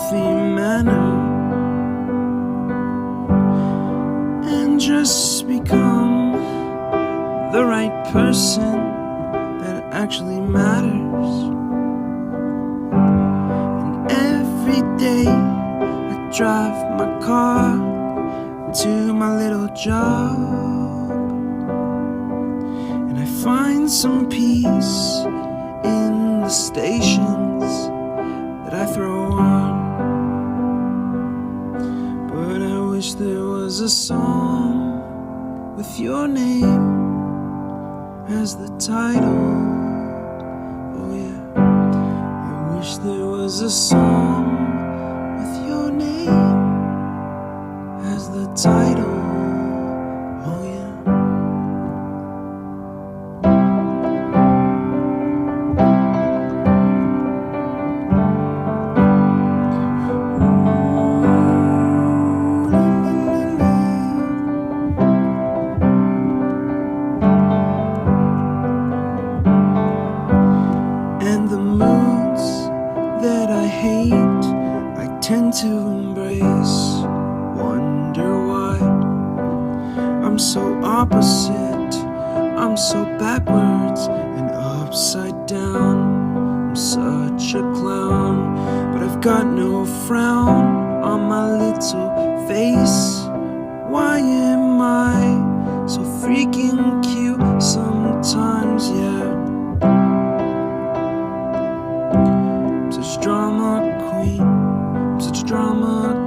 healthy manner and just become the right person that actually matters. And every day I drive my car to my little job, and I find some peace in the stations that I throw on. But I wish there was a song with your name as the title. Oh yeah, I wish there was a song with your name as the title. Oh yeah. And the moods that I hate, I tend to embrace. Wonder why I'm so opposite, I'm so backwards and upside down. I'm such a clown, but I've got no frown on my little face. Why am I so freaking cute sometimes, yeah? I'm such a drama queen, I'm such a drama